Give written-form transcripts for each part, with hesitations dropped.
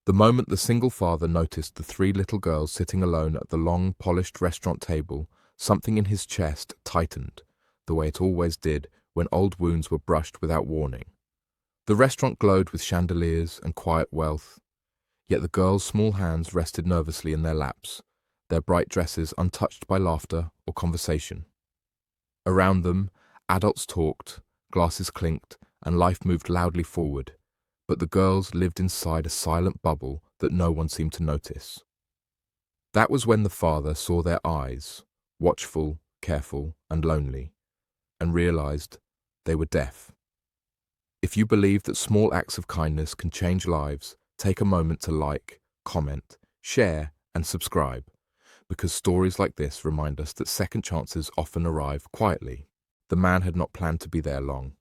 The moment the single father noticed the three little girls sitting alone at the long, polished restaurant table, something in his chest tightened, the way it always did when old wounds were brushed without warning. The restaurant glowed with chandeliers and quiet wealth, yet the girls' small hands rested nervously in their laps, their bright dresses untouched by laughter or conversation. Around them, adults talked, glasses clinked, and life moved loudly forward, but the girls lived inside a silent bubble that no one seemed to notice. That was when the father saw their eyes, watchful, careful, and lonely, and realized they were deaf. If you believe that small acts of kindness can change lives, take a moment to like, comment, share, and subscribe, because stories like this remind us that second chances often arrive quietly. The man had not planned to be there long.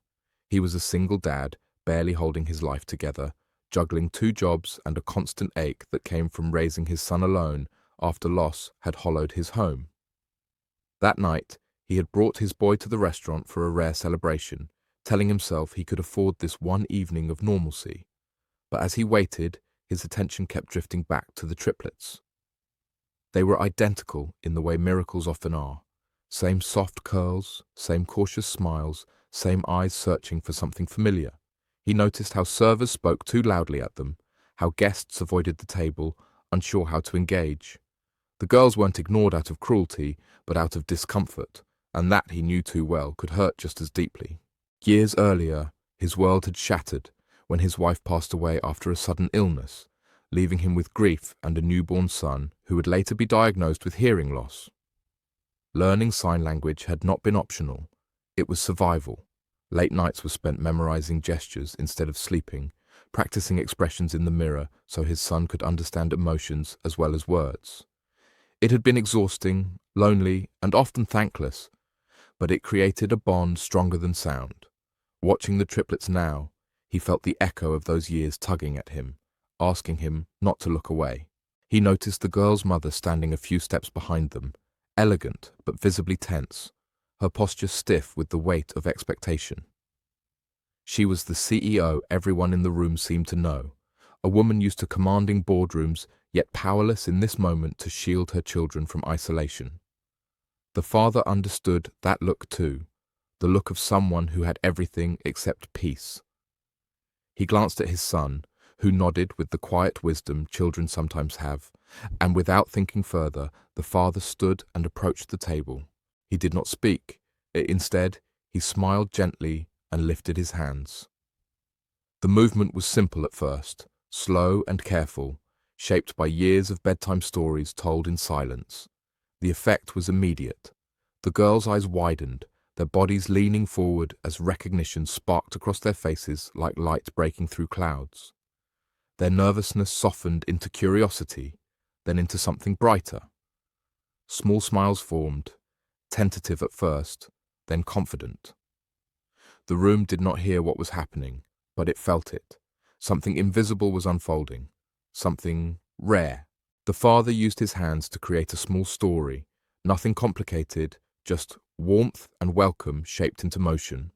He was a single dad, barely holding his life together, juggling two jobs and a constant ache that came from raising his son alone after loss had hollowed his home. That night, he had brought his boy to the restaurant for a rare celebration, telling himself he could afford this one evening of normalcy. But as he waited, his attention kept drifting back to the triplets. They were identical in the way miracles often are. Same soft curls, same cautious smiles, same eyes searching for something familiar. He noticed how servers spoke too loudly at them, how guests avoided the table, unsure how to engage. The girls weren't ignored out of cruelty, but out of discomfort, and that he knew too well could hurt just as deeply. Years earlier, his world had shattered when his wife passed away after a sudden illness, leaving him with grief and a newborn son who would later be diagnosed with hearing loss. Learning sign language had not been optional. It was survival. Late nights were spent memorizing gestures instead of sleeping, practicing expressions in the mirror so his son could understand emotions as well as words. It had been exhausting, lonely, and often thankless, but it created a bond stronger than sound. Watching the triplets now, he felt the echo of those years tugging at him, asking him not to look away. He noticed the girl's mother standing a few steps behind them, elegant but visibly tense, her posture stiff with the weight of expectation. She was the CEO everyone in the room seemed to know, a woman used to commanding boardrooms, yet powerless in this moment to shield her children from isolation. The father understood that look too, the look of someone who had everything except peace. He glanced at his son, who nodded with the quiet wisdom children sometimes have, and without thinking further, the father stood and approached the table. He did not speak. Instead, he smiled gently and lifted his hands. The movement was simple at first, slow and careful, shaped by years of bedtime stories told in silence. The effect was immediate. The girls' eyes widened, their bodies leaning forward as recognition sparked across their faces like light breaking through clouds. Their nervousness softened into curiosity, then into something brighter. Small smiles formed, tentative at first, then confident. The room did not hear what was happening, but it felt it. Something invisible was unfolding, something rare. The father used his hands to create a small story, nothing complicated, just warmth and welcome shaped into motion.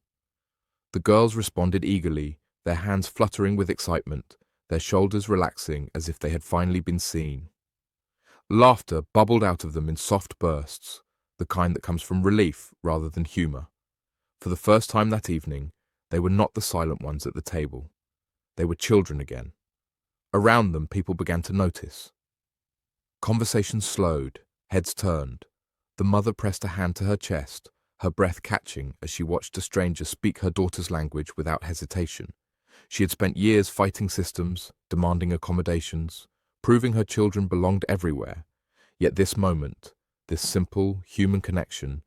The girls responded eagerly, their hands fluttering with excitement, their shoulders relaxing as if they had finally been seen. Laughter bubbled out of them in soft bursts, the kind that comes from relief rather than humor. For the first time that evening, they were not the silent ones at the table. They were children again. Around them, people began to notice. Conversations slowed, heads turned. The mother pressed a hand to her chest, her breath catching as she watched a stranger speak her daughter's language without hesitation. She had spent years fighting systems, demanding accommodations, proving her children belonged everywhere. Yet this moment, this simple human connection,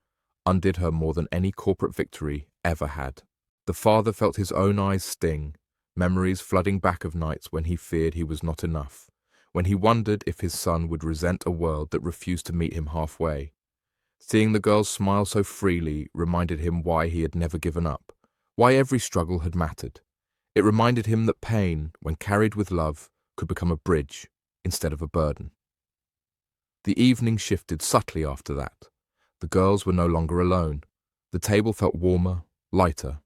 undid her more than any corporate victory ever had. The father felt his own eyes sting, memories flooding back of nights when he feared he was not enough, when he wondered if his son would resent a world that refused to meet him halfway. Seeing the girls smile so freely reminded him why he had never given up, why every struggle had mattered. It reminded him that pain, when carried with love, could become a bridge instead of a burden. The evening shifted subtly after that. The girls were no longer alone. The table felt warmer, lighter.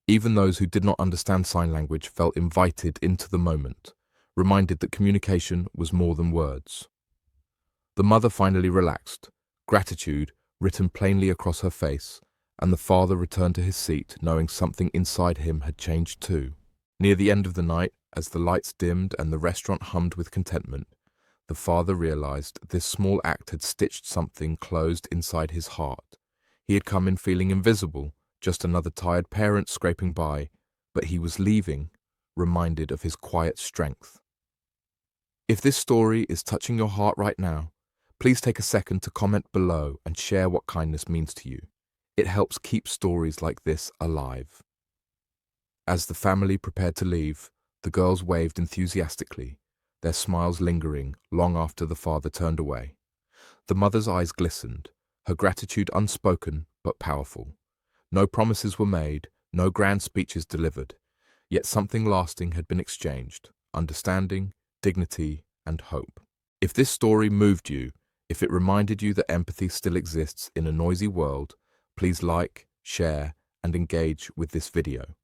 Even those who did not understand sign language felt invited into the moment, reminded that communication was more than words. The mother finally relaxed, gratitude written plainly across her face, and the father returned to his seat, knowing something inside him had changed too. Near the end of the night, as the lights dimmed and the restaurant hummed with contentment, the father realized this small act had stitched something closed inside his heart. He had come in feeling invisible, just another tired parent scraping by, but he was leaving, reminded of his quiet strength. If this story is touching your heart right now, please take a second to comment below and share what kindness means to you. It helps keep stories like this alive. As the family prepared to leave, the girls waved enthusiastically, their smiles lingering long after the father turned away. The mother's eyes glistened, her gratitude unspoken but powerful. No promises were made, no grand speeches delivered, yet something lasting had been exchanged: understanding, dignity, and hope. If this story moved you, if it reminded you that empathy still exists in a noisy world, please like, share, and engage with this video.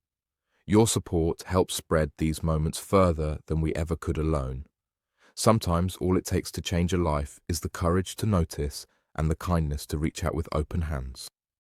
Your support helps spread these moments further than we ever could alone. Sometimes all it takes to change a life is the courage to notice and the kindness to reach out with open hands.